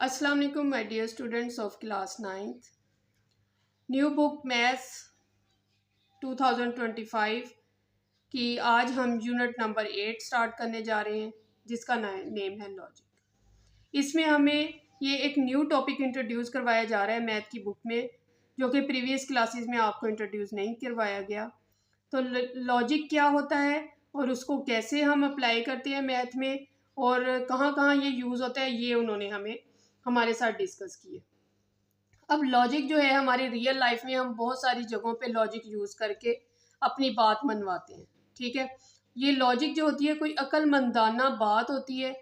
अस्सलाम वालेकुम my dear students of class 9th। New book maths 2025 की आज हम यूनिट नंबर 8 स्टार्ट करने जा रहे हैं, जिसका नेम है लॉजिक। इसमें हमें ये एक न्यू टॉपिक इंट्रोड्यूस करवाया जा रहा है मैथ की बुक में, जो कि प्रीवियस क्लासेस में आपको इंट्रोड्यूस नहीं करवाया गया। तो लॉजिक क्या होता है और उसको कैसे हम अप्लाई करते हैं मैथ में और कहाँ कहाँ ये यूज़ होता है, ये उन्होंने हमें हमारे साथ डिस्कस किए। अब लॉजिक जो है हमारी रियल लाइफ में हम बहुत सारी जगहों पे लॉजिक यूज़ करके अपनी बात मनवाते हैं। ठीक है, ये लॉजिक जो होती है कोई अक्लमंदाना बात होती है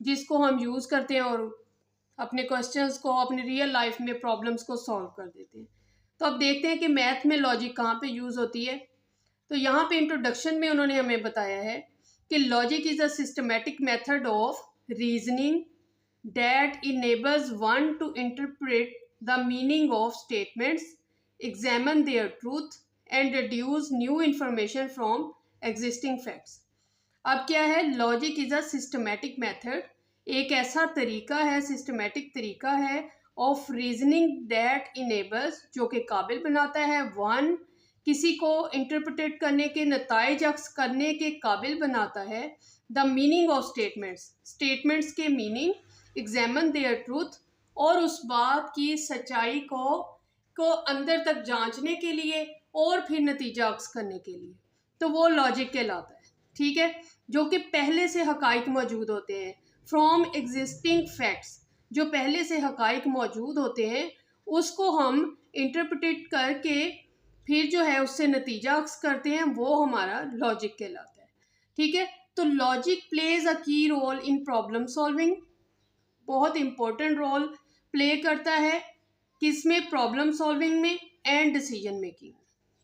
जिसको हम यूज़ करते हैं और अपने क्वेश्चंस को, अपनी रियल लाइफ में प्रॉब्लम्स को सॉल्व कर देते हैं। तो अब देखते हैं कि मैथ में लॉजिक कहाँ पे यूज़ होती है। तो यहाँ पे इंट्रोडक्शन में उन्होंने हमें बताया है कि logic is a systematic method of reasoning that enables one to interpret the meaning of statements, examine their truth, and deduce new information from existing facts. अब क्या है, logic is a systematic method, एक ऐसा तरीका है, systematic तरीका है of reasoning that enables, जो कि काबिल बनाता है वन, किसी को इंटरप्रेट करने के, नताइज अक्स करने के काबिल बनाता है, the meaning of statements, statements के मीनिंग, एग्जामिन देयर ट्रूथ, और उस बात की सच्चाई को अंदर तक जांचने के लिए और फिर नतीजा अक्स करने के लिए, तो वो लॉजिक कहलाता है। ठीक है, जो कि पहले से हकाइक मौजूद होते हैं, फ्रॉम एग्जिस्टिंग फैक्ट्स, जो पहले से हकाइक मौजूद होते हैं उसको हम इंटरप्रेट करके फिर जो है उससे नतीजा अक्स करते हैं, वो हमारा लॉजिक कहलाता है। ठीक है, तो लॉजिक प्लेज अ की रोल इन प्रॉब्लम सॉल्विंग, बहुत इंपॉर्टेंट रोल प्ले करता है किसमें, प्रॉब्लम सॉल्विंग में एंड डिसीजन मेकिंग।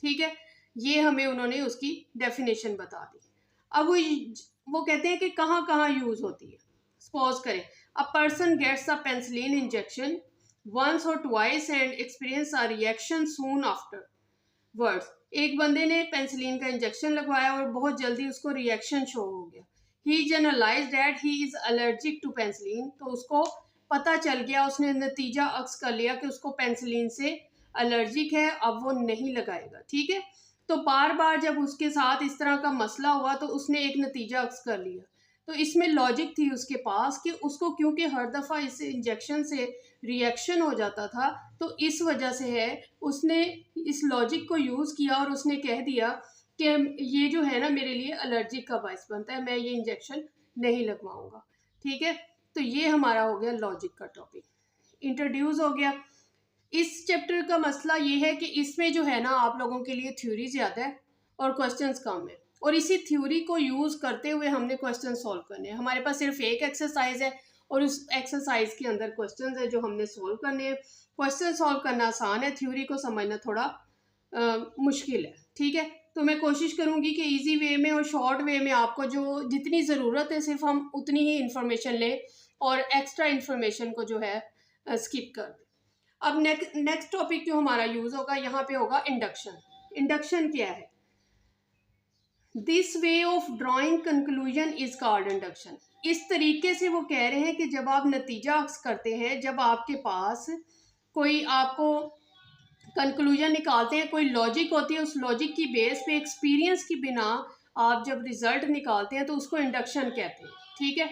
ठीक है, ये हमें उन्होंने उसकी डेफिनेशन बता दी। अब वो कहते हैं कि कहाँ कहाँ यूज होती है। सपोज करें a person gets a penicillin injection once और twice and experience a reaction soon afterwards, एक बंदे ने पेंसिलिन का इंजेक्शन लगवाया और बहुत जल्दी उसको रिएक्शन शो हो गया। He generalise that he is allergic to penicillin, तो उसको पता चल गया, उसने नतीजा अक्स कर लिया कि उसको पेंसिलिन से एलर्जिक है, अब वो नहीं लगाएगा। ठीक है, तो बार बार जब उसके साथ इस तरह का मसला हुआ तो उसने एक नतीजा अक्स कर लिया। तो इसमें लॉजिक थी उसके पास कि उसको, क्योंकि हर दफ़ा इस इंजेक्शन से रिएक्शन हो जाता था, तो इस वजह से है उसने इस लॉजिक को यूज़ किया और उसने कह दिया कि ये जो है ना मेरे लिए एलर्जिक का बायस बनता है, मैं ये इंजेक्शन नहीं लगवाऊंगा। ठीक है, तो ये हमारा हो गया लॉजिक का टॉपिक, इंट्रोड्यूस हो गया। इस चैप्टर का मसला ये है कि इसमें जो है ना आप लोगों के लिए थ्योरी ज़्यादा है और क्वेश्चंस कम है, और इसी थ्योरी को यूज़ करते हुए हमने क्वेश्चन सॉल्व करने हैं। हमारे पास सिर्फ एक एक्सरसाइज है और उस एक्सरसाइज के अंदर क्वेश्चंस है जो हमने सॉल्व करने हैं। क्वेश्चन सॉल्व करना आसान है, थ्योरी को समझना थोड़ा मुश्किल है। ठीक है, तो मैं कोशिश करूंगी कि इजी वे में और शॉर्ट वे में आपको जो जितनी ज़रूरत है सिर्फ हम उतनी ही इंफॉर्मेशन लें और एक्स्ट्रा इंफॉर्मेशन को जो है स्किप कर दें। अब नेक्स्ट टॉपिक जो हमारा यूज़ होगा यहाँ पे होगा इंडक्शन। इंडक्शन क्या है? This way of drawing conclusion is called induction. इस तरीके से वो कह रहे हैं कि जब आप नतीजा अक्स करते हैं, जब आपके पास कोई आपको कंक्लूजन निकालते हैं, कोई लॉजिक होती है, उस लॉजिक की बेस पे एक्सपीरियंस की बिना आप जब रिजल्ट निकालते हैं तो उसको इंडक्शन कहते हैं। ठीक है,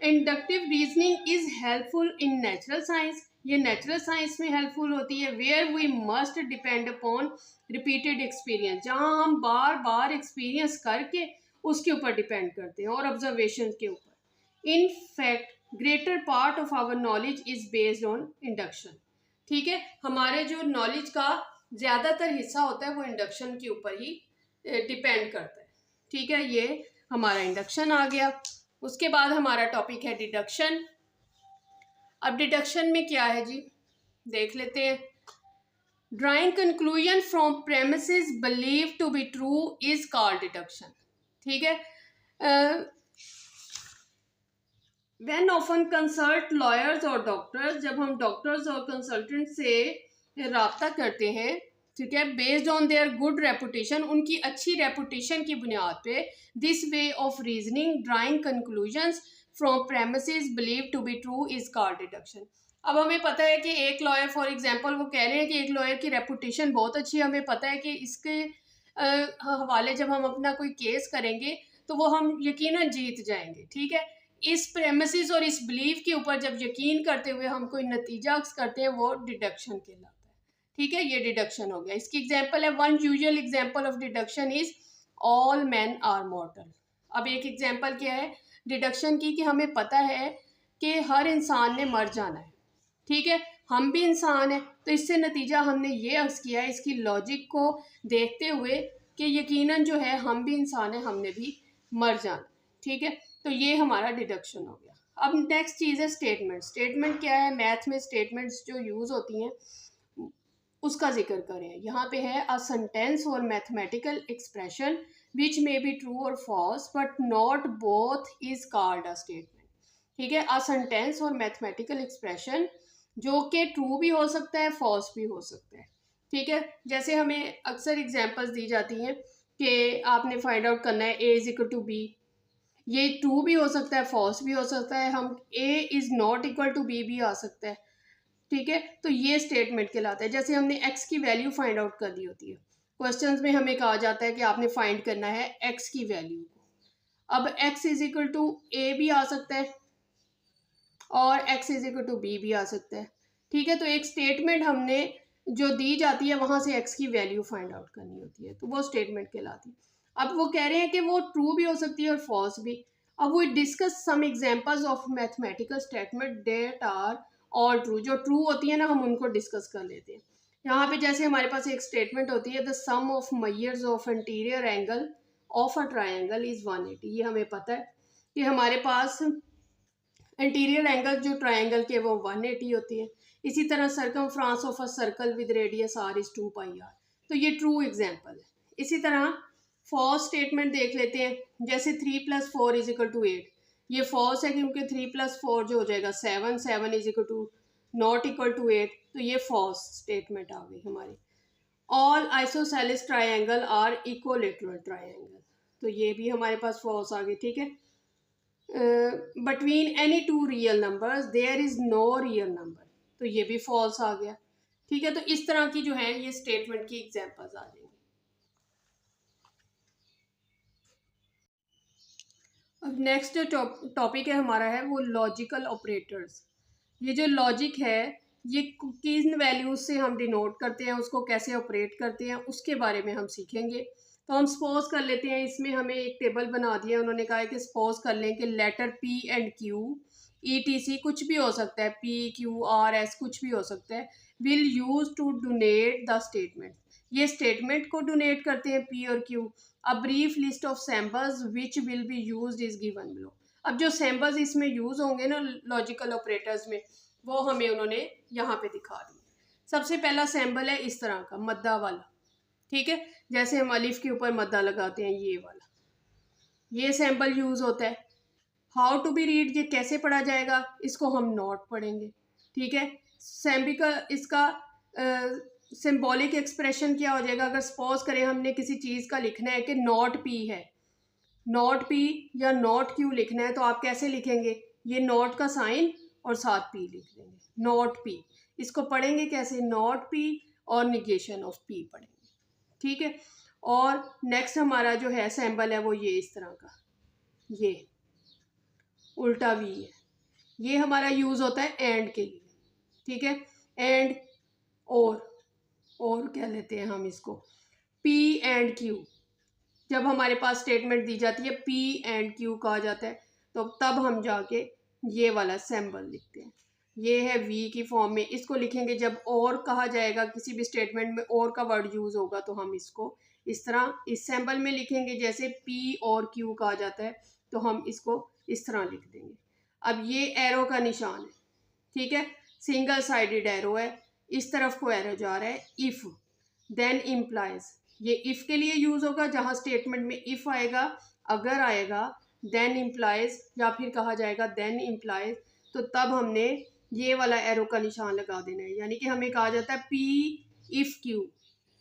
inductive reasoning is helpful in natural science, ये नेचुरल साइंस में हेल्पफुल होती है। Where we must depend upon repeated experience, जहाँ हम बार बार एक्सपीरियंस करके उसके ऊपर डिपेंड करते हैं और ऑब्जर्वेशन के ऊपर। In fact greater part of our knowledge is based on induction. ठीक है, हमारे जो नॉलेज का ज़्यादातर हिस्सा होता है वो इंडक्शन के ऊपर ही डिपेंड करता है। ठीक है, ये हमारा इंडक्शन आ गया। उसके बाद हमारा टॉपिक है डिडक्शन। अब डिडक्शन में क्या है जी, देख लेते हैं। Drawing conclusion from premises believe to be true is called deduction. ठीक है, व्हेन ऑफन कंसल्ट लॉयर्स और डॉक्टर्स, जब हम डॉक्टर्स और कंसल्टेंट से रब्ता करते हैं, ठीक है, based on their good reputation, उनकी अच्छी रेपुटेशन की बुनियाद पे, this way of reasoning drawing conclusions, from premises believe to be true is called deduction. अब हमें पता है कि एक लॉयर फॉर एग्जांपल वो कह रहे हैं कि एक लॉयर की रेपुटेशन बहुत अच्छी है, हमें पता है कि इसके हवाले जब हम अपना कोई केस करेंगे तो वो हम यकीनन जीत जाएंगे, ठीक है। इस प्रेमिसेस और इस बिलीव के ऊपर जब यकीन करते हुए हम कोई नतीजा अक्स करते हैं वो डिडक्शन कहलाता है, ठीक है। ये डिडक्शन हो गया। इसकी एग्जांपल है, one usual example of deduction is all man are mortal. अब एक एग्जांपल क्या है डिडक्शन की, कि हमें पता है कि हर इंसान ने मर जाना है, ठीक है। हम भी इंसान हैं, तो इससे नतीजा हमने ये अक्स किया है इसकी लॉजिक को देखते हुए कि यकीनन जो है हम भी इंसान हैं, हमने भी मर जाना, ठीक है। तो ये हमारा डिडक्शन हो गया। अब नेक्स्ट चीज़ है स्टेटमेंट। स्टेटमेंट क्या है, मैथ में स्टेटमेंट्स जो यूज़ होती हैं उसका जिक्र करें। यहाँ पे है अ सेंटेंस और mathematical expression which may be true और false but not both is called a statement, ठीक है। अ सेंटेंस और मैथमेटिकल एक्सप्रेशन जो कि ट्रू भी हो सकता है, फॉल्स भी हो सकता है, ठीक है। जैसे हमें अक्सर एग्जांपल्स दी जाती हैं कि आपने फाइंड आउट करना है ए इज इक्वल टू बी, ये ट्रू भी हो सकता है, फॉल्स भी हो सकता है। हम A is not equal to B भी आ सकता है, ठीक है। तो ये स्टेटमेंट कहलाता है। जैसे हमने एक्स की वैल्यू फाइंड आउट कर दी होती है, क्वेश्चंस में हमें कहा जाता है कि आपने फाइंड करना है एक्स की वैल्यू को। अब x is equal to a भी आ सकता है और x is equal to B भी आ सकता है, ठीक है। तो एक स्टेटमेंट हमने जो दी जाती है वहां से एक्स की वैल्यू फाइंड आउट करनी होती है, तो वो स्टेटमेंट कहलाती है। अब वो कह रहे हैं कि वो ट्रू भी हो सकती है और फॉल्स भी। अब वो discuss some examples of mathematical statement that are all true. जो ट्रू होती है ना हम उनको डिस्कस कर लेते हैं। यहाँ पे जैसे हमारे पास एक स्टेटमेंट होती है, the sum of measures of interior angle of a triangle is 180। ये हमें पता है कि हमारे पास इंटीरियर एंगल जो ट्राइंगल के वो 180 होती है। इसी तरह circumference of a circle with radius R is 2 pi R. तो ये ट्रू एग्जांपल है। इसी तरह फॉल्स स्टेटमेंट देख लेते हैं, जैसे 3 + 4 इज इक्वल टू 8। ये फॉल्स है क्योंकि 3 + 4 जो हो जाएगा 7, 7 is equal to not equal to 8, तो ये फॉल्स स्टेटमेंट आ गई हमारी। All isosceles triangle are equilateral triangle, तो ये भी हमारे पास फॉल्स आ गई, ठीक है। between any two real numbers there is no real number, तो ये भी फॉल्स आ गया, ठीक है। तो इस तरह की जो है ये स्टेटमेंट की एग्जांपल्स आ जाएंगी। अब नेक्स्ट जो टॉपिक है हमारा है वो लॉजिकल ऑपरेटर्स। ये जो लॉजिक है ये किन वैल्यूज से हम डिनोट करते हैं, उसको कैसे ऑपरेट करते हैं, उसके बारे में हम सीखेंगे। तो हम सपोज कर लेते हैं, इसमें हमें एक टेबल बना दिया, उन्होंने कहा है कि सपोज कर लें कि letter p and q ETC कुछ भी हो सकता है, PQRS कुछ भी हो सकता है, will use to denote the statement. ये स्टेटमेंट को डोनेट करते हैं P और Q। A brief list of samples which will be used is given below. अब जो सैम्पल्स इसमें यूज होंगे ना लॉजिकल ऑपरेटर्स में, वो हमें उन्होंने यहाँ पे दिखा दिया। सबसे पहला सैम्पल है इस तरह का मद्दा वाला, ठीक है। जैसे हम अलिफ के ऊपर मद्दा लगाते हैं, ये वाला, ये सैम्पल यूज होता है। हाउ टू बी रीड, ये कैसे पढ़ा जाएगा, इसको हम नॉट पढ़ेंगे, ठीक है। सैम्बिका इसका सिंबॉलिक एक्सप्रेशन क्या हो जाएगा, अगर सपोज करें हमने किसी चीज़ का लिखना है कि नॉट पी है, नॉट पी या नॉट क्यू लिखना है, तो आप कैसे लिखेंगे, ये नॉट का साइन और साथ पी लिख देंगे, नॉट पी। इसको पढ़ेंगे कैसे, नॉट पी और निगेशन ऑफ पी पढ़ेंगे, ठीक है। और नेक्स्ट हमारा जो है सिंबल है वो ये इस तरह का, ये उल्टा वी है। ये हमारा यूज होता है एंड के लिए, ठीक है। एंड और क्या लेते हैं हम इसको, पी एंड क्यू। जब हमारे पास स्टेटमेंट दी जाती है पी एंड क्यू कहा जाता है, तो तब हम जाके ये वाला सिंबल लिखते हैं। ये है वी की फॉर्म में, इसको लिखेंगे जब और कहा जाएगा, किसी भी स्टेटमेंट में और का वर्ड यूज होगा तो हम इसको इस तरह इस सिंबल में लिखेंगे। जैसे पी और क्यू कहा जाता है तो हम इसको इस तरह लिख देंगे। अब ये एरो का निशान है, ठीक है, सिंगल साइडेड एरो है, इस तरफ को एरो जा रहा है। इफ देन इम्प्लाइज, ये इफ के लिए यूज होगा, जहां स्टेटमेंट में इफ आएगा, अगर आएगा, देन इम्प्लाइज या फिर कहा जाएगा देन इम्प्लाइज, तो तब हमने ये वाला एरो का निशान लगा देना है। यानी कि हमें कहा जाता है पी इफ क्यू,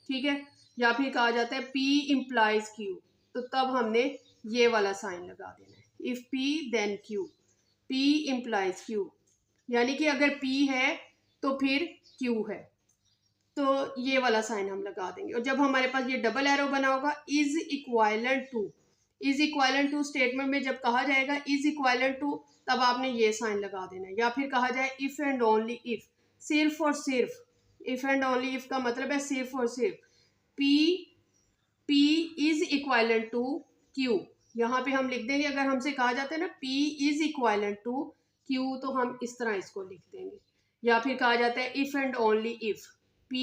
ठीक है, या फिर कहा जाता है पी इम्प्लाइज क्यू, तो तब हमने ये वाला साइन लगा देना है, if p then q, P implies Q, यानी कि अगर P है तो फिर Q है, तो ये वाला साइन हम लगा देंगे। और जब हमारे पास ये डबल एरो बना होगा is equivalent to, is equivalent to statement में जब कहा जाएगा इज इक्वालेंट टू, तब आपने ये साइन लगा देना है। या फिर कहा जाए इफ एंड ओनली इफ, सिर्फ और सिर्फ, इफ एंड ओनली इफ का मतलब है सिर्फ और सिर्फ P is equivalent to Q, यहाँ पे हम लिख देंगे। अगर हमसे कहा जाता है ना P is equivalent to Q, तो हम इस तरह इसको लिख देंगे। या फिर कहा जाता है if and only if, P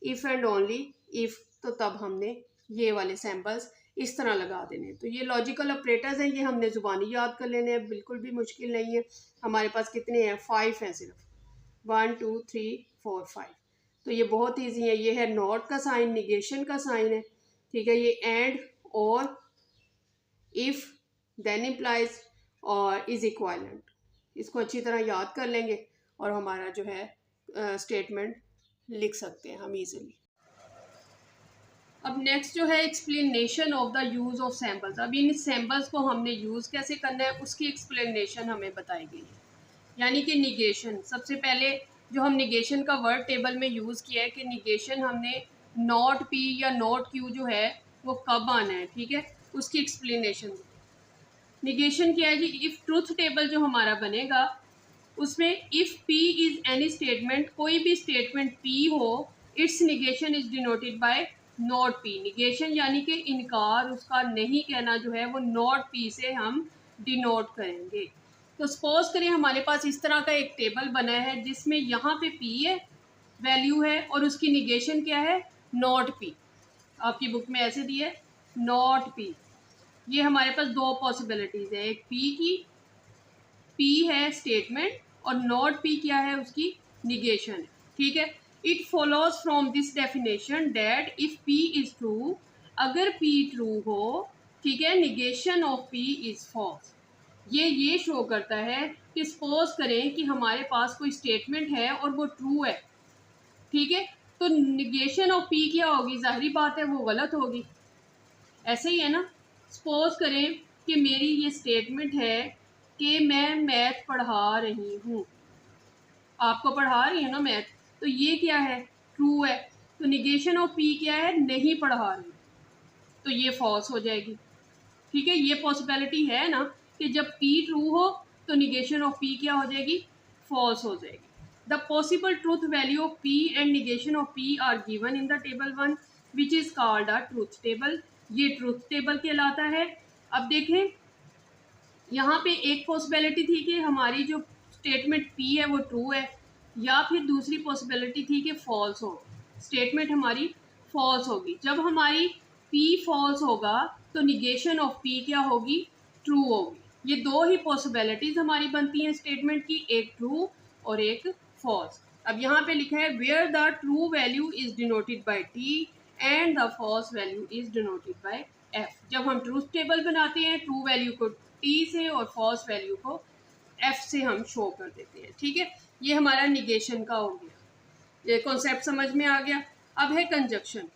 if and only if, तो तब हमने ये वाले सैम्पल्स इस तरह लगा देने। तो ये लॉजिकल ऑपरेटर्स हैं, ये हमने ज़ुबानी याद कर लेने हैं, बिल्कुल भी मुश्किल नहीं है। हमारे पास कितने हैं, 5 हैं सिर्फ, 1 2 3 4 5। तो ये बहुत ईजी है। ये है नॉट का साइन, निगेशन का साइन है, ठीक है। ये एंड और इफ, देन इम्प्लाइज और इज इक्वालेंट, इसको अच्छी तरह याद कर लेंगे और हमारा जो है स्टेटमेंट लिख सकते हैं हम इजीली। अब नेक्स्ट जो है explanation of the use of samples. अब इन सैम्पल्स को हमने यूज़ कैसे करना है उसकी एक्सप्लेनेशन हमें बताई गई है। यानी कि निगेशन, सबसे पहले जो हम निगेशन का वर्ड टेबल में यूज़ किया है कि निगेशन हमने नॉट P या नॉट Q जो है वो कब आना है, ठीक है, उसकी एक्सप्लेनेशन। निगेशन क्या है जी, इफ़ ट्रूथ टेबल जो हमारा बनेगा उसमें if P is any statement, कोई भी स्टेटमेंट P हो, it's negation is denoted bye not P। Negation यानी कि इनकार, उसका नहीं कहना जो है वो नॉट P से हम डिनोट करेंगे। तो सपोज करें हमारे पास इस तरह का एक टेबल बना है जिसमें यहाँ पे P है, वैल्यू है, और उसकी निगेशन क्या है, नॉट P। आपकी बुक में ऐसे दिया है नॉट P। ये हमारे पास दो पॉसिबिलिटीज़ है, एक P की, P है स्टेटमेंट, और नॉट P क्या है, उसकी निगेशन है, ठीक है। It follows from this definition that if P is true, अगर P ट्रू हो, ठीक है, negation of P is false. ये शो करता है कि सपोज करें कि हमारे पास कोई स्टेटमेंट है और वो ट्रू है, ठीक है, तो निगेशन ऑफ P क्या होगी, जाहिर बात है वो गलत होगी। ऐसे ही है ना, सपोज करें कि मेरी ये स्टेटमेंट है कि मैं मैथ पढ़ा रही हूँ, आपको पढ़ा रही हूँ ना मैथ, तो ये क्या है, ट्रू है। तो निगेशन ऑफ P क्या है, नहीं पढ़ा रही, तो ये फॉल्स हो जाएगी, ठीक है। ये पॉसिबिलिटी है ना कि जब P ट्रू हो तो निगेशन ऑफ P क्या हो जाएगी, फॉल्स हो जाएगी। The possible truth value of P and negation of P are given in the table 1 which is called a truth table. ये ट्रूथ टेबल कहलाता है। अब देखें, यहाँ पे एक पॉसिबिलिटी थी कि हमारी जो स्टेटमेंट P है वो ट्रू है, या फिर दूसरी पॉसिबिलिटी थी कि फॉल्स हो, स्टेटमेंट हमारी फॉल्स होगी। जब हमारी P फॉल्स होगा तो निगेशन ऑफ P क्या होगी, ट्रू होगी। ये दो ही पॉसिबिलिटीज़ हमारी बनती हैं स्टेटमेंट की, एक ट्रू और एक फॉल्स। अब यहाँ पे लिखा है where the true value is denoted by T and the false value is denoted by F। जब हम ट्रूथ टेबल बनाते हैं, ट्रू वैल्यू को T से और फॉल्स वैल्यू को F से हम शो कर देते हैं, ठीक है। ये हमारा निगेशन का हो गया, ये कॉन्सेप्ट समझ में आ गया। अब है conjunction.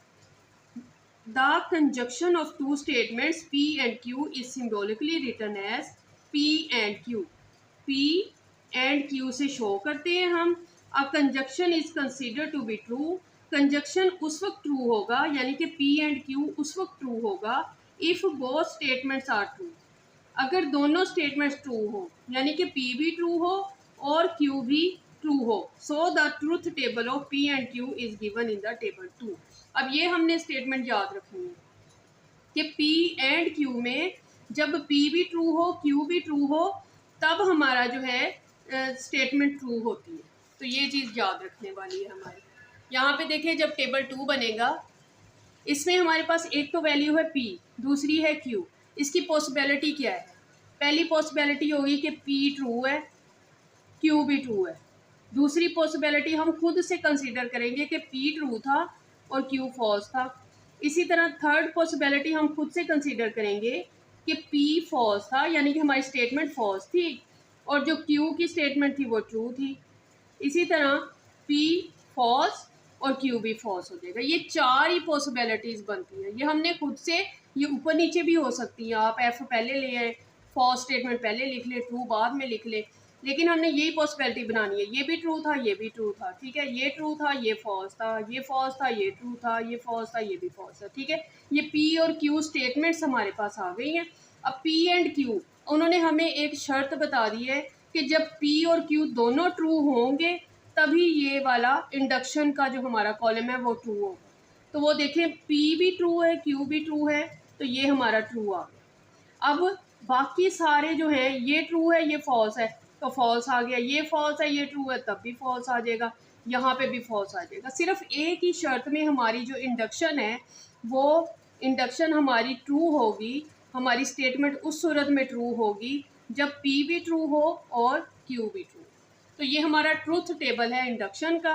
The conjunction of two statements P and Q is symbolically written as P and Q। P and Q से शो करते हैं हम। A conjunction is considered to be true. Conjunction उस वक्त ट्रू होगा, यानी कि P एंड Q उस वक्त ट्रू होगा if both statements are true, अगर दोनों स्टेटमेंट्स ट्रू हो, यानी कि P भी ट्रू हो और Q भी ट्रू हो। So the truth table of P and Q is given in the table 2। अब ये हमने स्टेटमेंट याद रखनी है कि P एंड Q में जब P भी ट्रू हो, Q भी ट्रू हो, तब हमारा जो है स्टेटमेंट ट्रू होती है। तो ये चीज़ याद रखने वाली है हमारी। यहाँ पे देखिए, जब टेबल 2 बनेगा, इसमें हमारे पास एक तो वैल्यू है P, दूसरी है Q। इसकी पॉसिबिलिटी क्या है, पहली पॉसिबिलिटी होगी कि P ट्रू है, Q भी ट्रू है। दूसरी पॉसिबिलिटी हम खुद से कंसीडर करेंगे कि P ट्रू था और Q फॉल्स था। इसी तरह थर्ड पॉसिबिलिटी हम खुद से कंसीडर करेंगे कि P फॉल्स था, यानी कि हमारी स्टेटमेंट फॉल्स थी और जो Q की स्टेटमेंट थी वो ट्रू थी। इसी तरह P फॉल्स और Q भी फॉल्स हो जाएगा। ये चार ही पॉसिबिलिटीज़ बनती हैं। ये हमने खुद से, ये ऊपर नीचे भी हो सकती हैं, आप F पहले ले आए फॉल्स स्टेटमेंट पहले लिख ले, ट्रू बाद में लिख ले, लेकिन हमने यही पॉसिबिलिटी बनानी है, ये भी ट्रू था, ये भी ट्रू था, ठीक है, ये ट्रू था, ये फॉल्स था, ये फॉल्स था, ये ट्रू था, ये फॉल्स था, ये भी फॉल्स था, ठीक है। ये पी और क्यू स्टेटमेंट्स हमारे पास आ गई हैं। अब पी एंड क्यू उन्होंने हमें एक शर्त बता दी है कि जब पी और क्यू दोनों ट्रू होंगे तभी ये वाला इंडक्शन का जो हमारा कॉलम है वो ट्रू होगा। तो वो देखें, पी भी ट्रू है, क्यू भी ट्रू है, तो ये हमारा ट्रू आ गया। अब बाकी सारे जो हैं, ये ट्रू है, ये फॉल्स है, तो फॉल्स आ गया, ये फॉल्स है, ये ट्रू है, तब भी फॉल्स आ जाएगा, यहाँ पे भी फॉल्स आ जाएगा। सिर्फ एक ही शर्त में हमारी जो इंडक्शन है वो इंडक्शन हमारी ट्रू होगी, हमारी स्टेटमेंट उस सूरत में ट्रू होगी जब पी भी ट्रू हो और क्यू भी ट्रू। तो ये हमारा ट्रूथ टेबल है इंडक्शन का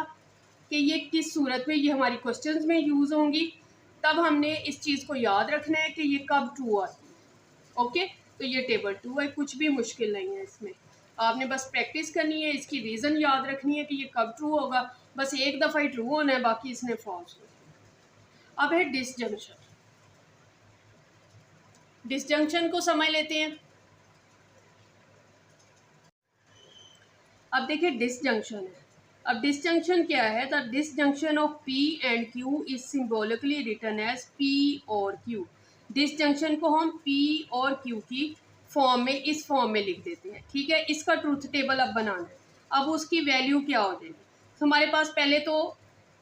कि ये किस सूरत में ये हमारी क्वेश्चंस में यूज़ होंगी। तब हमने इस चीज़ को याद रखना है कि ये कब ट्रू आती है। ओके, तो ये टेबल 2 है, कुछ भी मुश्किल नहीं है इसमें, आपने बस प्रैक्टिस करनी है, इसकी रीज़न याद रखनी है कि ये कब ट्रू होगा, बस एक दफ़ा ही ट्रू होना है, बाकी इसने फॉल्स होना। अब है डिसजंक्शन। डिसजंक्शन को समझ लेते हैं। अब देखिए डिसजंक्शन है। अब डिसजंक्शन क्या है? The disjunction of p and q is symbolically written as p और क्यू। डिसजंक्शन को हम पी और क्यू की फॉर्म में, इस फॉर्म में लिख देते हैं, ठीक है। इसका ट्रूथ टेबल अब बनाना है। अब उसकी वैल्यू क्या हो जाएगी? तो हमारे पास पहले तो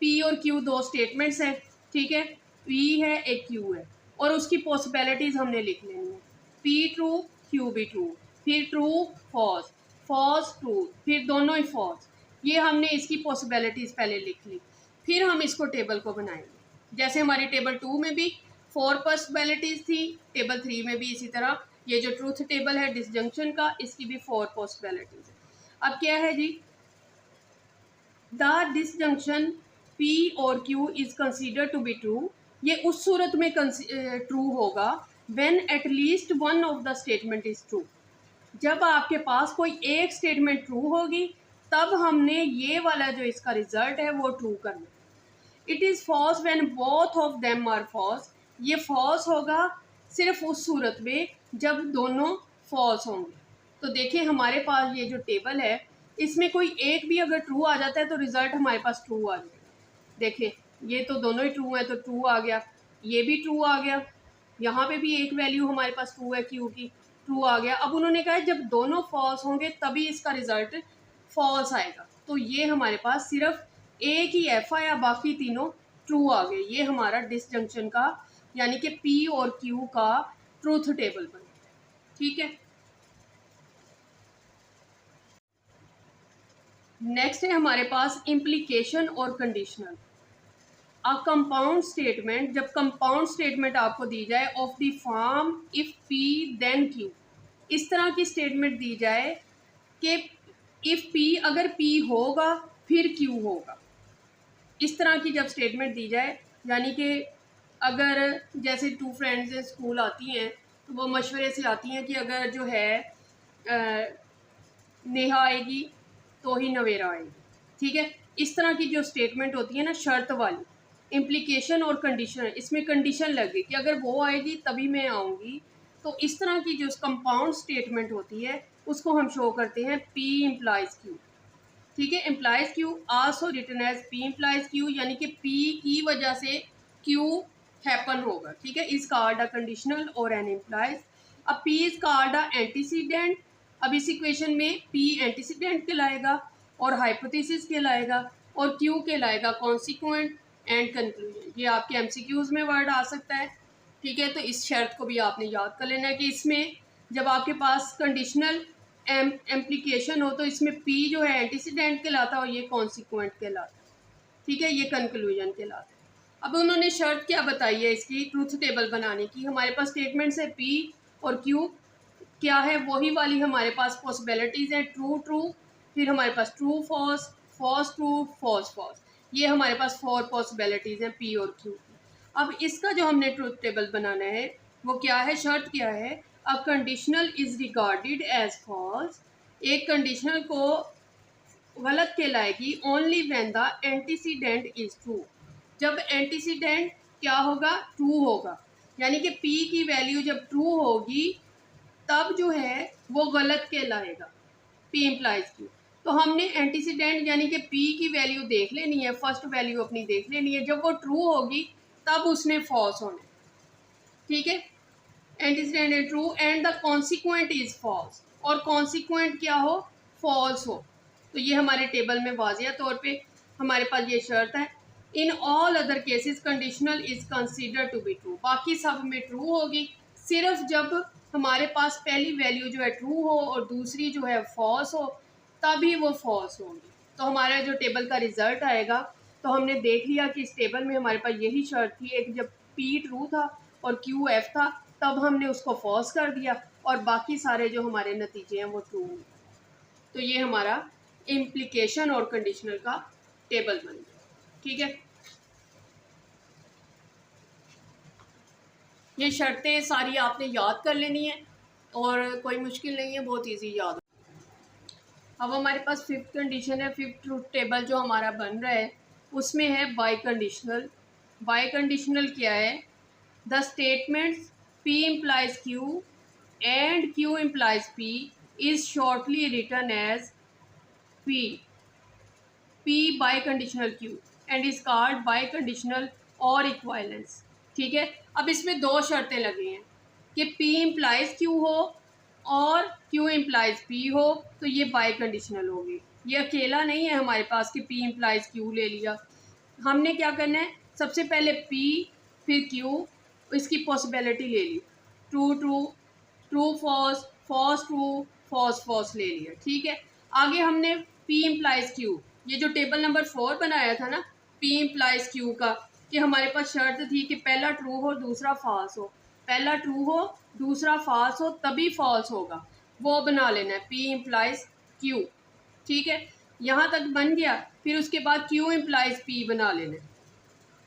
पी और क्यू दो स्टेटमेंट्स हैं, ठीक है, पी है एक क्यू है, और उसकी पॉसिबिलिटीज़ हमने लिख लेनी है, पी ट्रू क्यू भी ट्रू, फिर ट्रू फॉल्स, फॉल्स ट्रू, फिर दोनों ही फॉल्स। ये हमने इसकी पॉसिबिलिटीज़ पहले लिख ली, फिर हम इसको टेबल को बनाएंगे। जैसे हमारी टेबल 2 में भी 4 पॉसिबिलिटीज़ थी, टेबल 3 में भी इसी तरह ये जो ट्रूथ टेबल है डिसजंक्शन का, इसकी भी 4 पॉसिबिलिटीज़ है। अब क्या है जी? द डिसजंक्शन पी और q is consider to be true. ये उस सूरत में ट्रू होगा when at least one of the statement is true. जब आपके पास कोई एक स्टेटमेंट ट्रू होगी तब हमने ये वाला जो इसका रिजल्ट है वो ट्रू करना। It is false when both of them are false. ये फॉल्स होगा सिर्फ उस सूरत में जब दोनों फॉल्स होंगे। तो देखिए हमारे पास ये जो टेबल है इसमें कोई एक भी अगर ट्रू आ जाता है तो रिज़ल्ट हमारे पास ट्रू आ जाएगा। देखिए ये तो दोनों ही ट्रू है तो ट्रू आ गया, ये भी ट्रू आ गया, यहाँ पे भी एक वैल्यू हमारे पास ट्रू है क्यू की, ट्रू आ गया। अब उन्होंने कहा है जब दोनों फॉल्स होंगे तभी इसका रिजल्ट फॉल्स आएगा, तो ये हमारे पास सिर्फ एक ही एफ आया, बाकी तीनों ट्रू आ गए। ये हमारा डिसजंक्शन का यानी कि पी और क्यू का ट्रूथ टेबल बन गया, ठीक है। नेक्स्ट है हमारे पास इम्प्लीकेशन और कंडीशनल। अ कंपाउंड स्टेटमेंट, जब कंपाउंड स्टेटमेंट आपको दी जाए of the form if p then q, इस तरह की स्टेटमेंट दी जाए कि इफ़ पी, अगर पी होगा फिर क्यू होगा, इस तरह की जब स्टेटमेंट दी जाए, यानी कि अगर जैसे 2 फ्रेंड्स स्कूल आती हैं तो वो मशवरे से आती हैं कि अगर जो है नेहा आएगी तो ही नवेरा आएगी, ठीक है। इस तरह की जो स्टेटमेंट होती है ना शर्त वाली, इम्प्लीकेशन और कंडीशन, इसमें कंडीशन लगी कि अगर वो आएगी तभी मैं आऊँगी, तो इस तरह की जो कंपाउंड स्टेटमेंट होती है उसको हम शो करते हैं पी इम्प्लाइज क्यू, ठीक है। Implies q also written as p implies q, यानी कि पी की वजह से क्यू हैपन होगा, ठीक है। इज कॉल्ड अ कंडीशनल और एन इम्प्लाइज। अब P is called a antecedent. अब इस इक्वेशन में पी एंटीसीडेंट कहलाएगा और हाइपोथेसिस कहलाएगा और क्यू कहलाएगा कॉन्सिक्वेंट एंड कंक्लूजन। ये आपके एमसीक्यूज में वर्ड आ सकता है, ठीक है। तो इस शर्त को भी आपने याद कर लेना है कि इसमें जब आपके पास कंडीशनल एम्प्लीकेशन हो तो इसमें पी जो है एंटीसीडेंट कहलाता है और ये कॉन्सिक्वेंट कहलाता है, ठीक है, ये कंक्लूजन कहलाता है। अब उन्होंने शर्त क्या बताई है इसकी ट्रूथ टेबल बनाने की? हमारे पास स्टेटमेंट्स है पी और क्यू, क्या है वही वाली हमारे पास पॉसिबिलिटीज़ है, ट्रू ट्रू, फिर हमारे पास true false, false true, false false. ये हमारे पास 4 पॉसिबिलिटीज़ हैं पी और क्यू की। अब इसका जो हमने ट्रूथ टेबल बनाना है वो क्या है, शर्त क्या है? A conditional is regarded as false. एक कंडीशनल को गलत कहलाएगी only when the antecedent is true. जब एंटीसीडेंट क्या होगा, ट्रू होगा, यानी कि पी की वैल्यू जब ट्रू होगी तब जो है वो गलत कहलाएगा, पी इम्प्लाइज क्यू। तो हमने एंटीसीडेंट यानी कि पी की वैल्यू देख लेनी है, फर्स्ट वैल्यू अपनी देख लेनी है, जब वो ट्रू होगी तब उसने फॉल्स होना है, ठीक है। एंटीसीडेंट है true and the consequent is false, और कॉन्सिक्वेंट क्या हो, फॉल्स हो। तो ये हमारे टेबल में वाजिया तौर पे हमारे पास ये शर्त है। In all other cases conditional is consider to be true, बाकी सब में ट्रू होगी, सिर्फ जब हमारे पास पहली वैल्यू जो है ट्रू हो और दूसरी जो है फॉल्स हो तभी वो फॉल्स होंगी। तो हमारा जो टेबल का रिजल्ट आएगा, तो हमने देख लिया कि इस टेबल में हमारे पास यही शर्त थी, एक जब पी ट्रू था और क्यू एफ था तब हमने उसको फॉल्स कर दिया और बाकी सारे जो हमारे नतीजे हैं वो ट्रू हुए। तो ये हमारा इम्प्लीकेशन और कंडीशनल का टेबल बन गया, ठीक है। ये शर्तें सारी आपने याद कर लेनी है और कोई मुश्किल नहीं है, बहुत इजी याद। अब हमारे पास फिफ्थ कंडीशन है, फिफ्थ ट्रूथ टेबल जो हमारा बन रहा है उसमें है बाई कंडीशनल। बाई कंडीशनल क्या है, the statements P implies Q and Q implies P is shortly written as P biconditional Q and is called biconditional or equivalence, ठीक है। अब इसमें दो शर्तें लगी हैं कि P implies Q हो और Q implies P हो, तो ये बाइकंडीशनल होगी। ये अकेला नहीं है हमारे पास कि P implies Q ले लिया। हमने क्या करना है, सबसे पहले P फिर Q, इसकी पॉसिबिलिटी ले ली, true true, true false, false true, false false ले लिया, ठीक है। आगे हमने P implies Q, ये जो टेबल नंबर 4 बनाया था ना P implies Q का, कि हमारे पास शर्त थी कि पहला ट्रू हो दूसरा फॉल्स हो, पहला ट्रू हो दूसरा फॉल्स हो तभी फॉल्स होगा, वो बना लेना है P implies Q, ठीक है। यहाँ तक बन गया, फिर उसके बाद Q implies P बना लेना है।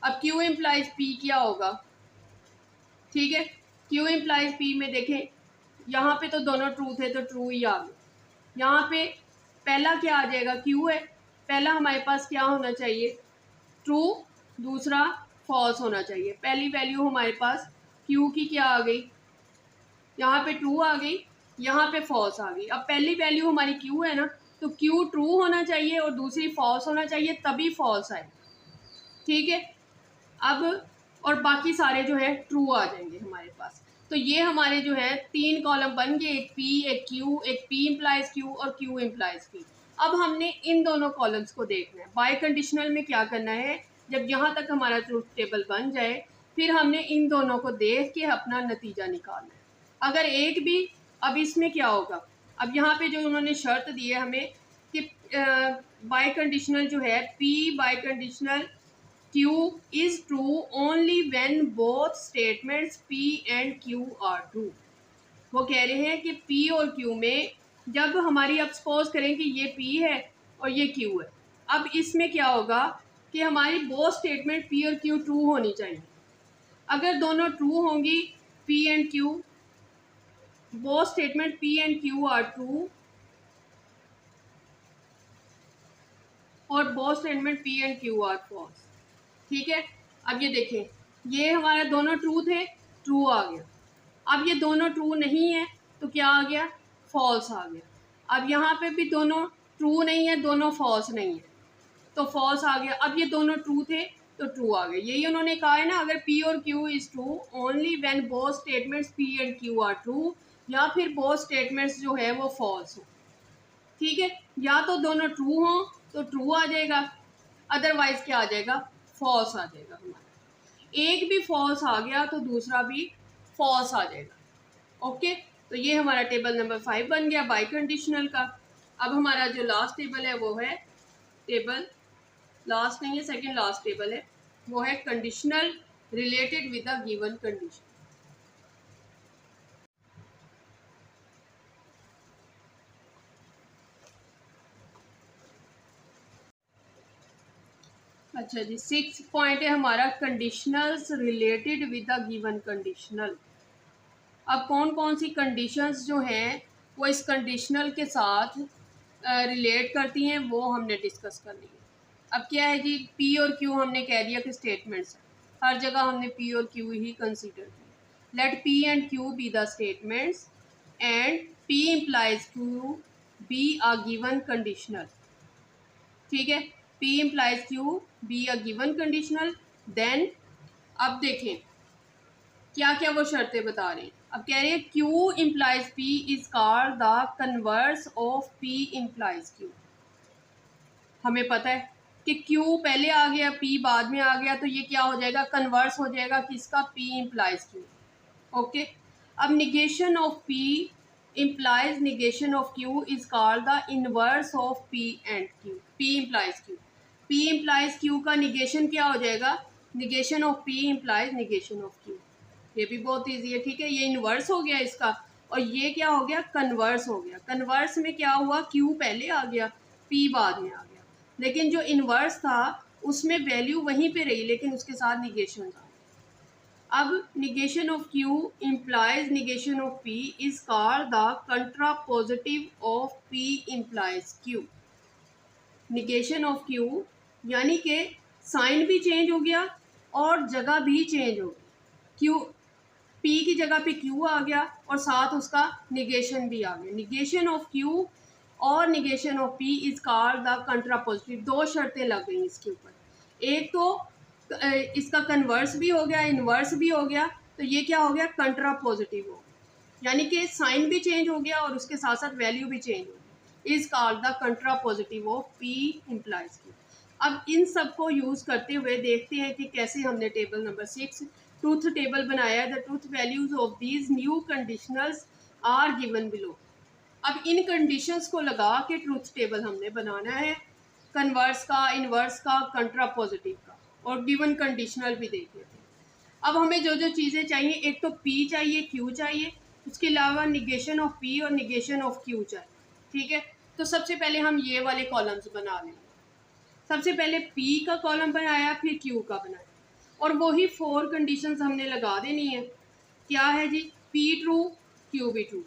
अब Q implies P क्या होगा, ठीक है। Q implies P में देखें, यहाँ पे तो दोनों ट्रू थे तो ट्रू ही आ गए। यहाँ पे पहला क्या आ जाएगा, Q है, पहला हमारे पास क्या होना चाहिए, ट्रू, दूसरा फॉल्स होना चाहिए। पहली वैल्यू हमारे पास Q की क्या आ गई, यहाँ पे ट्रू आ गई, यहाँ पे फॉल्स आ गई। अब पहली वैल्यू हमारी Q है ना, तो Q ट्रू होना चाहिए और दूसरी फॉल्स होना चाहिए तभी फॉल्स आए, ठीक है। अब और बाकी सारे जो है ट्रू आ जाएंगे हमारे पास। तो ये हमारे जो है तीन कॉलम बन गए, एक P, एक Q, एक P implies Q और Q implies P। अब हमने इन दोनों कॉलम्स को देखना है। बाई कंडीशनल में क्या करना है, जब यहाँ तक हमारा ट्रूथ टेबल बन जाए फिर हमने इन दोनों को देख के अपना नतीजा निकालना है। अगर एक भी, अब इसमें क्या होगा, अब यहाँ पे जो उन्होंने शर्त दी है हमें कि बाई कंडीशनल जो है P by conditional Q is true only when both statements P and Q are true। वो कह रहे हैं कि P और Q में जब हमारी, अब सपोज करें कि ये P है और ये Q है, अब इसमें क्या होगा कि हमारी बोथ स्टेटमेंट P और Q ट्रू होनी चाहिए। अगर दोनों ट्रू होंगी, P and Q, both statement P and Q are true और both statement P and Q are false, ठीक है। अब ये देखें, ये हमारा दोनों ट्रू थे, ट्रू आ गया। अब ये दोनों ट्रू नहीं है तो क्या आ गया, फॉल्स आ गया। अब यहाँ पे भी दोनों ट्रू नहीं है, दोनों फॉल्स नहीं है तो फॉल्स आ गया। अब ये दोनों ट्रू थे तो ट्रू आ गए। यही उन्होंने कहा है ना, अगर P और Q is true only when both statements P and Q are true, या फिर बोथ स्टेटमेंट्स जो है वो फॉल्स हो, ठीक है। या तो दोनों ट्रू हों तो ट्रू आ जाएगा, अदरवाइज क्या आ जाएगा, फॉल्स आ जाएगा हमारा। एक भी फॉल्स आ गया तो दूसरा भी फॉल्स आ जाएगा, ओके। तो ये हमारा टेबल नंबर 5 बन गया बाई कंडीशनल का। अब हमारा जो लास्ट टेबल है वो है टेबल, लास्ट नहीं है, सेकंड लास्ट टेबल है, वो है conditional related with a given condition. अच्छा जी, 6 पॉइंट है हमारा conditionals related with the given conditional. अब कौन कौन सी कंडीशंस जो हैं वो इस कंडीशनल के साथ रिलेट करती हैं वो हमने डिस्कस कर ली है। अब क्या है जी, P और Q हमने कह दिया कि स्टेटमेंट्स, हर जगह हमने P और Q ही कंसीडर किया। Let P and Q be the statements and P implies Q be a given conditional, ठीक है, P implies Q be a given conditional, then अब देखें क्या क्या वो शर्तें बता रहे हैं। अब कह रहे हैं Q implies P is called the converse of P implies Q। हमें पता है कि Q पहले आ गया, P बाद में आ गया, तो ये क्या हो जाएगा, कन्वर्स हो जाएगा किसका, P implies Q। ओके, अब negation of P implies negation of Q is called the inverse of P and Q। P implies Q, P implies Q का निगेशन क्या हो जाएगा, negation of P implies negation of Q। ये भी बहुत easy है, ठीक है, ये इन्वर्स हो गया इसका, और ये क्या हो गया, कन्वर्स हो गया। कन्वर्स में क्या हुआ, Q पहले आ गया, P बाद में आ गया, लेकिन जो इन्वर्स था उसमें वैल्यू वहीं पे रही, लेकिन उसके साथ निगेशन था। अब negation of Q implies negation of P is called the contrapositive of P implies Q। Negation of Q यानी कि साइन भी चेंज हो गया और जगह भी चेंज हो गई। Q P की जगह पे Q आ गया और साथ उसका निगेशन भी आ गया। निगेशन ऑफ Q और negation of P is called the contrapositive. दो शर्तें लग गई इसके ऊपर, एक तो इसका कन्वर्स भी हो गया, इन्वर्स भी हो गया, तो ये क्या हो गया, कंट्रापोजिटिव हो गया, यानी कि साइन भी चेंज हो गया और उसके साथ साथ वैल्यू भी चेंज हो गई। Is called the contrapositive of P implies Q। अब इन सब को यूज़ करते हुए देखते हैं कि कैसे हमने टेबल नंबर 6 ट्रूथ टेबल बनाया। The truth values of these new conditionals are given below. अब इन कंडीशंस को लगा के ट्रूथ टेबल हमने बनाना है, कन्वर्स का, इन्वर्स का, कंट्रापोजिटिव का, और गिवन कंडीशनल भी देख लेते हैं। अब हमें जो जो चीज़ें चाहिए, एक तो P चाहिए, Q चाहिए, उसके अलावा निगेशन ऑफ P और निगेशन ऑफ Q चाहिए, ठीक है। तो सबसे पहले हम ये वाले कॉलम्स बना लेंगे। सबसे पहले P का कॉलम बनाया, फिर Q का बनाया, और वही 4 कंडीशंस हमने लगा देनी है। क्या है जी, P ट्रू, Q भी true,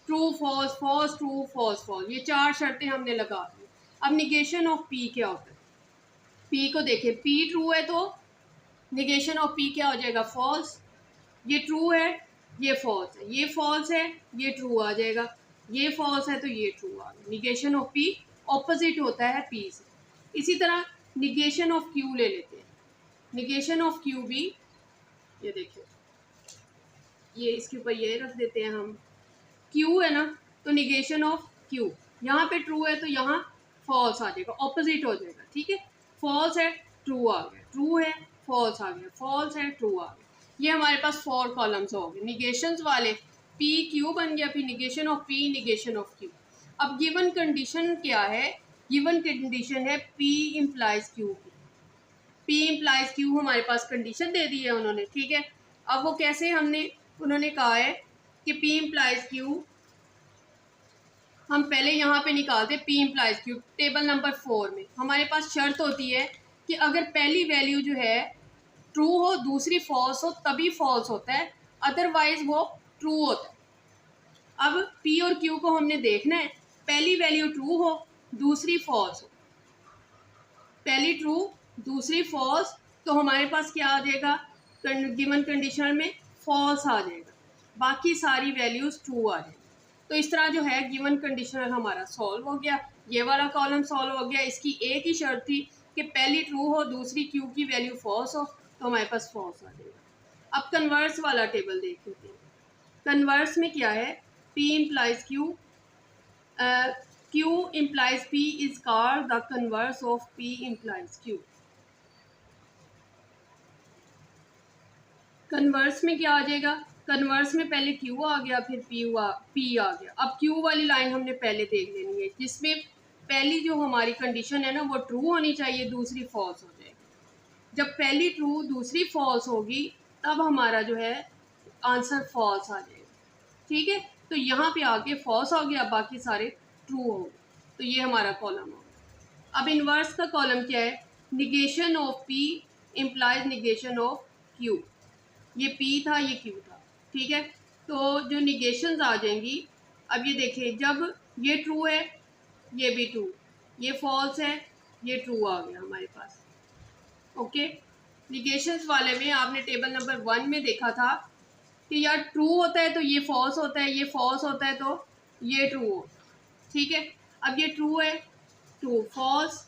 true false, false true, false false, ये 4 शर्तें हमने लगा दी। अब निगेशन ऑफ P क्या होता है, P को देखें, P ट्रू है तो निगेशन ऑफ P क्या हो जाएगा, फॉल्स। ये ट्रू है, ये फॉल्स है, ये फॉल्स है, ये ट्रू आ जाएगा, ये फॉल्स है तो ये ट्रू आ गया। निगेशन ऑफ P ऑपोजिट होता है P से। इसी तरह निगेशन ऑफ Q ले लेते हैं। निगेशन ऑफ Q भी, ये देखिए, ये इसके ऊपर ये रख देते हैं हम, Q है ना, तो निगेशन ऑफ Q, यहाँ पे ट्रू है तो यहाँ फॉल्स आ जाएगा, ऑपोजिट हो जाएगा, ठीक है। फॉल्स है, ट्रू आ गया, ट्रू है, फॉल्स आ गया, फॉल्स है, ट्रू आ गया। ये हमारे पास 4 कॉलम्स हो गए निगेशंस वाले। P Q बन गया, फिर negation of P, negation of Q। अब गिवन कंडीशन क्या है, गिवन कंडीशन है P implies Q की। P implies Q हमारे पास कंडीशन दे दी है उन्होंने, ठीक है। अब वो कैसे, उन्होंने कहा है कि P implies Q, हम पहले यहाँ पे निकालते P implies Q। Table number 4 में हमारे पास शर्त होती है कि अगर पहली वैल्यू जो है ट्रू हो, दूसरी फॉल्स हो, तभी फॉल्स होता है, अदरवाइज वो ट्रू होता है। अब P और Q को हमने देखना है, पहली वैल्यू ट्रू हो, दूसरी फॉल्स हो, पहली ट्रू, दूसरी फॉल्स, तो हमारे पास क्या आ जाएगा, गिवन कंडीशनल में फॉल्स आ जाएगा, बाकी सारी वैल्यूज ट्रू आ जाएगी। तो इस तरह जो है गिवन कंडीशनल हमारा सॉल्व हो गया, ये वाला कॉलम सॉल्व हो गया। इसकी एक ही शर्त थी कि पहली ट्रू हो, दूसरी Q की वैल्यू फॉल्स हो, तो हमारे पास फॉल्स आ जाएगा। अब कन्वर्स वाला टेबल देख लेते हैं। कन्वर्स में क्या है, P implies Q, Q implies P is called the converse of P implies Q। Converse में क्या आ जाएगा, कन्वर्स में पहले Q आ गया, फिर P आ गया। अब Q वाली लाइन हमने पहले देख लेनी है, जिसमें पहली जो हमारी कंडीशन है ना वो ट्रू होनी चाहिए, दूसरी फॉल्स हो जाएगी। जब पहली ट्रू, दूसरी फॉल्स होगी, तब हमारा जो है आंसर फॉल्स आ जाएगा, ठीक है। तो यहाँ पे आके फॉल्स हो गया, बाकी सारे ट्रू हो गए, तो ये हमारा कॉलम हो गया। अब इन्वर्स का कॉलम क्या है, negation of P implies negation of Q। ये P था, ये Q था, ठीक है। तो जो निगेशंस आ जाएंगी, अब ये देखिए, जब ये ट्रू है, ये भी ट्रू, ये फॉल्स है, ये ट्रू आ गया हमारे पास, ओके। निगेशंस वाले में आपने टेबल नंबर 1 में देखा था कि यार ट्रू होता है तो ये फॉल्स होता है, ये फॉल्स होता है तो ये ट्रू होता है। ठीक है, अब ये ट्रू है, ट्रू फॉल्स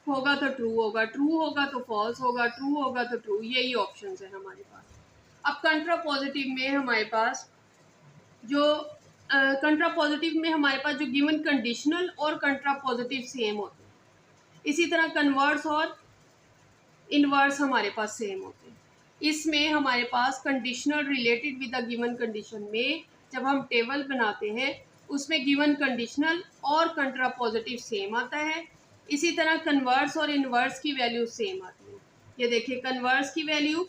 होगा तो ट्रू होगा, ट्रू होगा तो फॉल्स होगा, ट्रू होगा तो ट्रू, यही ऑप्शंस है हमारे पास। अब कंट्रा पॉजिटिव में हमारे पास जो कंट्रा पॉजिटिव में हमारे पास जो गिवन कंडीशनल और कंट्रा पॉजिटिव सेम होते हैं, इसी तरह कन्वर्स और इनवर्स हमारे पास सेम होते हैं। इसमें हमारे पास conditional related with the given condition में जब हम टेबल बनाते हैं उसमें गिवन कंडीशनल और कंट्रा पॉजिटिव सेम आता है। इसी तरह कन्वर्स और इनवर्स की वैल्यू सेम आती है। ये देखिए, कन्वर्स की वैल्यू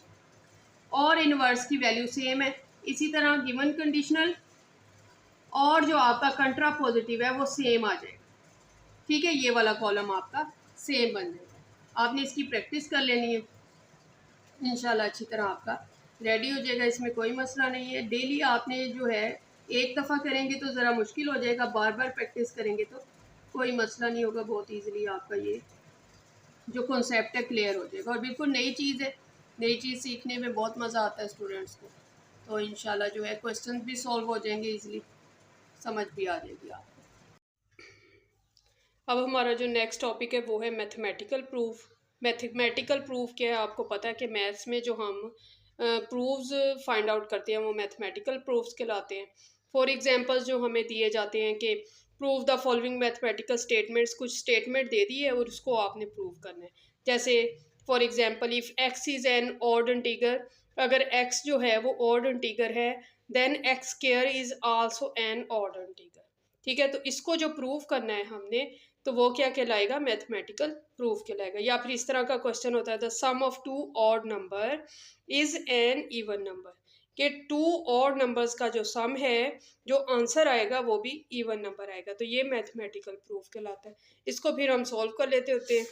और इनवर्स की वैल्यू सेम है। इसी तरह गिवन कंडीशनल और जो आपका कंट्रा पॉजिटिव है वो सेम आ जाएगा। ठीक है, ये वाला कॉलम आपका सेम बन जाएगा। आपने इसकी प्रैक्टिस कर लेनी है, इंशाल्लाह अच्छी तरह आपका रेडी हो जाएगा। इसमें कोई मसला नहीं है। डेली आपने जो है एक दफ़ा करेंगे तो ज़रा मुश्किल हो जाएगा, बार बार प्रैक्टिस करेंगे तो कोई मसला नहीं होगा, बहुत ईजिली आपका ये जो कॉन्सेप्ट है क्लियर हो जाएगा। और बिल्कुल नई चीज़ है, नई चीज़ सीखने में बहुत मज़ा आता है स्टूडेंट्स को। तो इंशाल्लाह जो है क्वेश्चन भी सॉल्व हो जाएंगे ईजिली, समझ भी आ जाएगी आपको। अब हमारा जो नेक्स्ट टॉपिक है वो है मैथमेटिकल प्रूफ। मैथमेटिकल प्रूफ क्या है, आपको पता है कि मैथ्स में जो हम प्रूफ्स फाइंड आउट करते हैं वो मैथमेटिकल प्रूफ्स कहलाते हैं। फॉर एग्जांपल्स जो हमें दिए जाते हैं कि prove the following mathematical statements, कुछ स्टेटमेंट दे दी है और उसको आपने प्रूव करना है। जैसे for example if x is an odd integer, अगर एक्स जो है वो ऑड इंटीगर है, then x square is also an odd integer. ठीक है, तो इसको जो प्रूव करना है हमने तो वो क्या कहलाएगा, मैथमेटिकल प्रूफ कहलाएगा। या फिर इस तरह का क्वेश्चन होता है the sum of two odd number is an even number, कि टू ऑड नंबर्स का जो सम है, जो आंसर आएगा वो भी इवन नंबर आएगा। तो ये मैथमेटिकल प्रूफ कहलाता है। इसको फिर हम सॉल्व कर लेते होते हैं।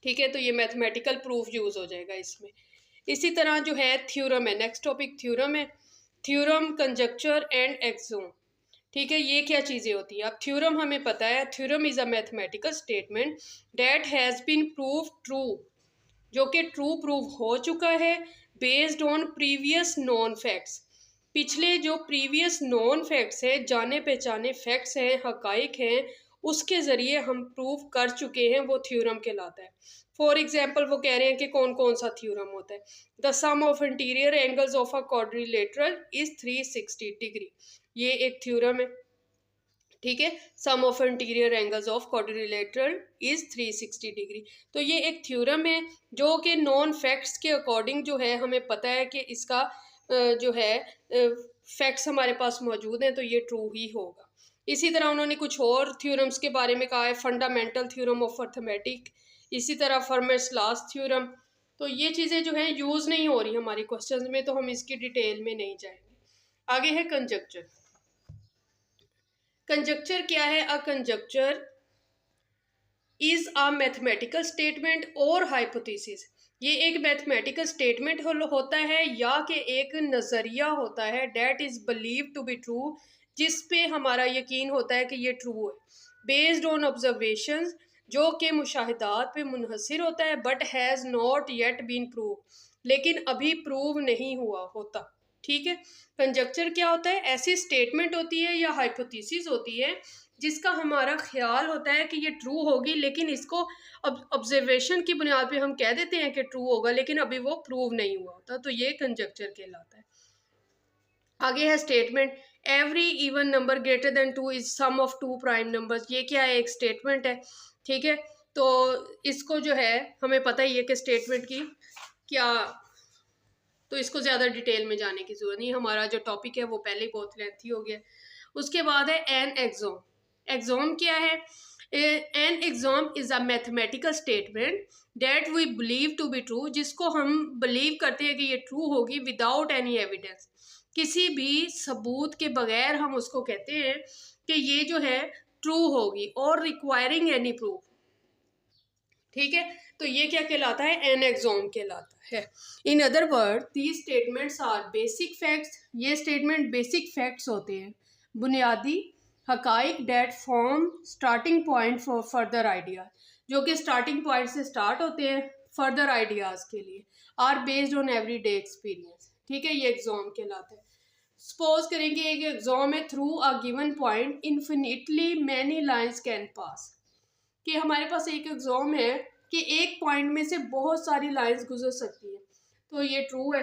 ठीक है, तो ये मैथमेटिकल प्रूफ यूज हो जाएगा इसमें। इसी तरह जो है थ्योरम है, नेक्स्ट टॉपिक थ्योरम है। Theorem, conjuncture and exome. ठीक है, ये क्या चीज़ें होती हैं। अब थ्योरम हमें पता है, theorem is a mathematical statement that has been prove true, जो कि ट्रू प्रूव हो चुका है based on previous known facts. पिछले जो प्रीवियस नॉन फैक्ट्स हैं, जाने पहचाने फैक्ट्स हैं, हकाइक हैं, उसके ज़रिए हम प्रूव कर चुके हैं, वो थ्योरम कहलाता है। फॉर एग्जाम्पल वो कह रहे हैं कि कौन कौन सा थ्योरम होता है। The sum of interior angles of a quadrilateral is 360 degree, ये एक थ्योरम है। ठीक है, sum of interior angles of quadrilateral is 360 degree. तो ये एक थ्योरम है जो कि नॉन फैक्ट्स के अकॉर्डिंग जो है हमें पता है कि इसका जो है फैक्ट्स हमारे पास मौजूद हैं, तो ये ट्रू ही होगा। इसी तरह उन्होंने कुछ और थ्योरम्स के बारे में कहा है, फंडामेंटल थ्योरम ऑफ अर्थमेटिक, इसी तरह फर्मेस लास्ट थ्योरम। तो ये चीज़ें जो है यूज़ नहीं हो रही हमारी क्वेश्चंस में, तो हम इसकी डिटेल में नहीं जाएंगे। आगे है कंजक्चर। कंजक्चर क्या है, a conjecture is a mathematical statement और हाइपोथेसिस। ये एक मैथमेटिकल स्टेटमेंट होता है या कि एक नज़रिया होता है that is believe to be true, जिस पे हमारा यकीन होता है कि ये ट्रू है, बेस्ड ऑन ऑब्जर्वेशंस, जो कि मुशाहिदात पे मुनहसर होता है, but has not yet been prove, लेकिन अभी प्रूव नहीं हुआ होता। ठीक है, कंजक्चर क्या होता है, ऐसी स्टेटमेंट होती है या हाइपोथेसिस होती है जिसका हमारा ख्याल होता है कि ये ट्रू होगी, लेकिन इसको ऑब्जर्वेशन की बुनियाद पे हम कह देते हैं कि ट्रू होगा, लेकिन अभी वो प्रूव नहीं हुआ होता, तो ये कंजक्चर कहलाता है। आगे है statement, every even number greater than two is sum of two prime numbers. ये क्या है, एक स्टेटमेंट है। ठीक है, तो इसको जो है हमें पता ही है कि स्टेटमेंट की क्या, तो इसको ज़्यादा डिटेल में जाने की ज़रूरत नहीं, हमारा जो टॉपिक है वो पहले ही बहुत लेंथी हो गया। उसके बाद है एन एक्सोम। एक्सोम क्या है, an axiom is a mathematical statement that we believe to be true, जिसको हम बिलीव करते हैं कि ये ट्रू होगी विदाउट एनी एविडेंस, किसी भी सबूत के बगैर हम उसको कहते हैं कि ये जो है ट्रू होगी, और रिक्वायरिंग एनी प्रूफ। ठीक है, तो ये क्या कहलाता है, एन एक्सोम कहलाता है। In other word these statements are basic facts. ये स्टेटमेंट बेसिक फैक्ट्स होते हैं, बुनियादी हकाइक that form starting point for further idea, जो कि स्टार्टिंग पॉइंट से स्टार्ट होते हैं फर्दर आइडियाज़ के लिए, are based on every day experience. ठीक है, ये एग्जाम कहलाता है। सपोज करेंगे एक एग्जाम है, through a given point infinitely many lines can pass, कि हमारे पास एक एग्जाम है कि एक पॉइंट में से बहुत सारी लाइंस गुजर सकती है। तो ये ट्रू है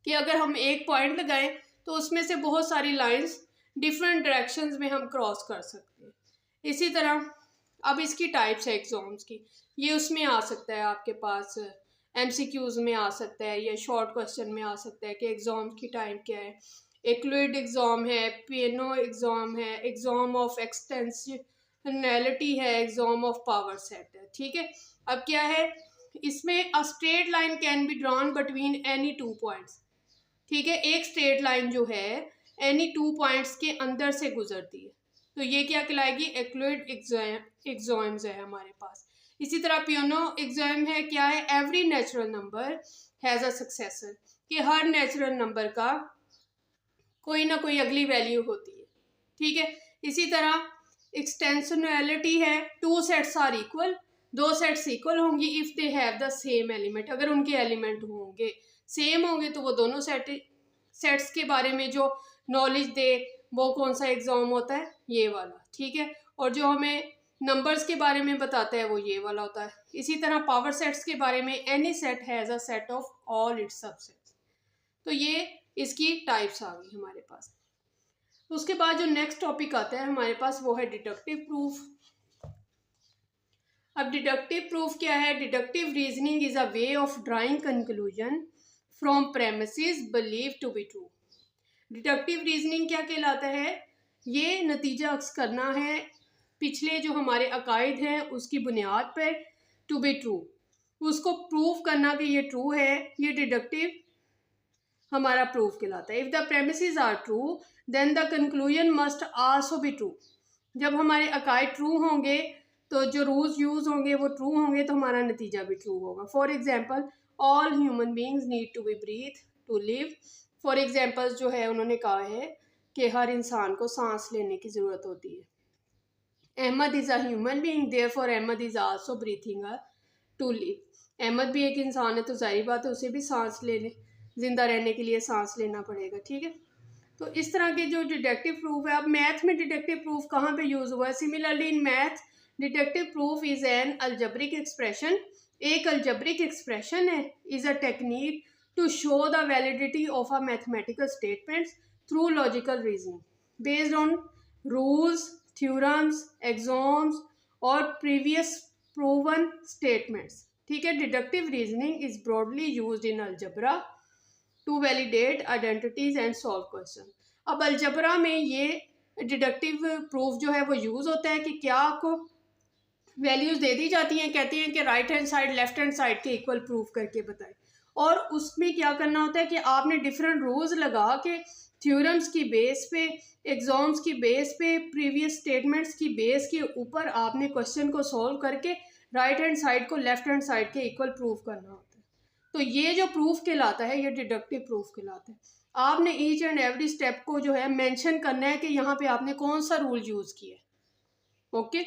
कि अगर हम एक पॉइंट लगाएं तो उसमें से बहुत सारी लाइंस डिफरेंट डायरेक्शंस में हम क्रॉस कर सकते हैं। इसी तरह अब इसकी टाइप्स है एग्जाम्स की, ये उसमें आ सकता है आपके पास एमसीक्यूज में आ सकता है या शॉर्ट क्वेश्चन में आ सकता है कि एग्जाम की टाइप क्या है। एक्लुइड एग्जाम है, पियानो एग्जाम है, एग्जाम ऑफ एक्सटेंशनैलिटी है, एग्जाम ऑफ पावर सेट है। ठीक है, अब क्या है इसमें, a straight line can be drawn between any two points. ठीक है, एक स्ट्रेट लाइन जो है एनी टू पॉइंट्स के अंदर से गुजरती है, तो ये क्या कहलाएगी, एक्लुइड एग्जाम्स है हमारे पास। इसी तरह पियानो एग्जाम है, क्या है, every natural number has a successor, कि हर नेचुरल नंबर का कोई ना कोई अगली वैल्यू होती है। ठीक है, इसी तरह एक्सटेंशनैलिटी है, टू सेट्स आर इक्वल, दो सेट्स इक्वल होंगी if they have the same element, अगर उनके एलिमेंट होंगे सेम होंगे तो वो दोनों सेट्स के बारे में जो नॉलेज दे, वो कौन सा एग्जाम होता है, ये वाला। ठीक है, और जो हमें नंबर्स के बारे में बताता है वो ये वाला होता है। इसी तरह पावर सेट्स के बारे में, any set has a set of all it's subsets. तो ये इसकी टाइप्स आ गई हमारे पास। उसके बाद जो नेक्स्ट टॉपिक आता है हमारे पास वो है डिडक्टिव प्रूफ। अब डिडक्टिव प्रूफ क्या है, deductive reasoning is a way of drawing conclusion from premises believe to be true. Deductive reasoning क्या कहलाता है, ये नतीजा अक्स करना है पिछले जो हमारे अकायद हैं उसकी बुनियाद पर, टू बी ट्रू, उसको प्रूव करना कि ये ट्रू है, ये डिडक्टिव हमारा प्रूफ कहलाता है। If the premises are true then the conclusion must also be true. जब हमारे अकायद ट्रू होंगे तो जो रूल्स यूज़ होंगे वो ट्रू होंगे, तो हमारा नतीजा भी ट्रू होगा। For example, all human beings need to be breath to live. For example जो है उन्होंने कहा है कि हर इंसान को सांस लेने की ज़रूरत होती है। Ahmed is a human being, therefore Ahmed is also breathing to live. Ahmed भी एक इंसान है तो जाहिर बात है उसे भी सांस लेने, जिंदा रहने के लिए सांस लेना पड़ेगा। ठीक है, तो इस तरह के जो डिडक्टिव प्रूफ है। अब मैथ में डिडक्टिव प्रूफ कहाँ पे यूज़ हुआ है, similarly in math deductive proof is an algebraic expression, एक अलजेब्रिक एक्सप्रेशन है, is a technique to show the validity of a mathematical statements through logical reasoning based on rules, theorems, axioms और previous proven statements. ठीक है, deductive reasoning is broadly used in algebra to validate identities and solve question. अब algebra में ये deductive proof जो है वो use होता है कि क्या आपको वैल्यूज़ दे दी जाती हैं, कहते हैं कि right hand side left hand side के इक्वल प्रूफ करके बताएं, और उसमें क्या करना होता है कि आपने डिफरेंट रूल्स लगा के थ्योरम्स की बेस पे, एग्जाम्स की बेस पे, प्रीवियस स्टेटमेंट्स की बेस के ऊपर आपने क्वेश्चन को सॉल्व करके राइट हैंड साइड को लेफ्ट हैंड साइड के इक्वल प्रूफ करना होता है। तो ये जो प्रूफ कहलाता है ये डिडक्टिव प्रूफ कहलाता है। आपने ईच एंड एवरी स्टेप को जो है मेंशन करना है कि यहाँ पे आपने कौन सा रूल यूज़ किया है। ओके,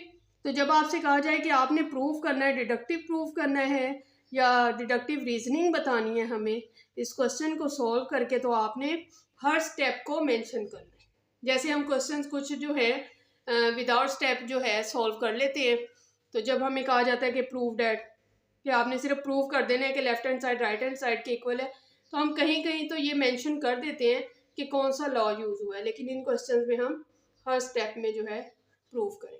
तो जब आपसे कहा जाए कि आपने प्रूफ करना है, डिडक्टिव प्रूफ करना है या डिडक्टिव रीजनिंग बतानी है हमें इस क्वेश्चन को सॉल्व करके, तो आपने हर स्टेप को मेंशन करना है। जैसे हम क्वेश्चन कुछ जो है विदाउट स्टेप जो है सॉल्व कर लेते हैं, तो जब हमें कहा जाता है कि प्रूव डैट, कि आपने सिर्फ प्रूव कर देना है कि left hand side right hand side के इक्वल है, तो हम कहीं कहीं तो ये मेंशन कर देते हैं कि कौन सा लॉ यूज़ हुआ है, लेकिन इन क्वेश्चंस में हम हर स्टेप में जो है प्रूव करेंगे।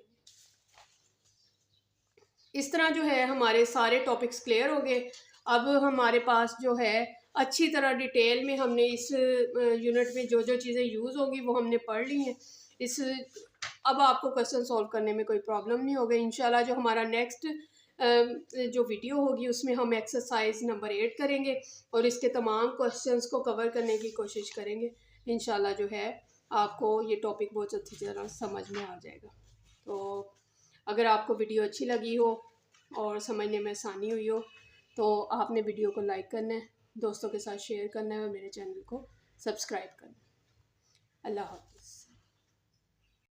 इस तरह जो है हमारे सारे टॉपिक्स क्लियर हो गए। अब हमारे पास जो है अच्छी तरह डिटेल में हमने इस यूनिट में जो जो चीज़ें यूज़ होंगी वो हमने पढ़ ली हैं। इस अब आपको क्वेश्चन सॉल्व करने में कोई प्रॉब्लम नहीं होगी। इंशाल्लाह जो हमारा नेक्स्ट जो वीडियो होगी उसमें हम एक्सरसाइज नंबर 8 करेंगे और इसके तमाम क्वेश्चंस को कवर करने की कोशिश करेंगे। इंशाल्लाह जो है आपको ये टॉपिक बहुत अच्छी तरह समझ में आ जाएगा। तो अगर आपको वीडियो अच्छी लगी हो और समझने में आसानी हुई हो तो आपने वीडियो को लाइक करना है, दोस्तों के साथ शेयर करना है और मेरे चैनल को सब्सक्राइब करना है। अल्लाह हाफ़िज़।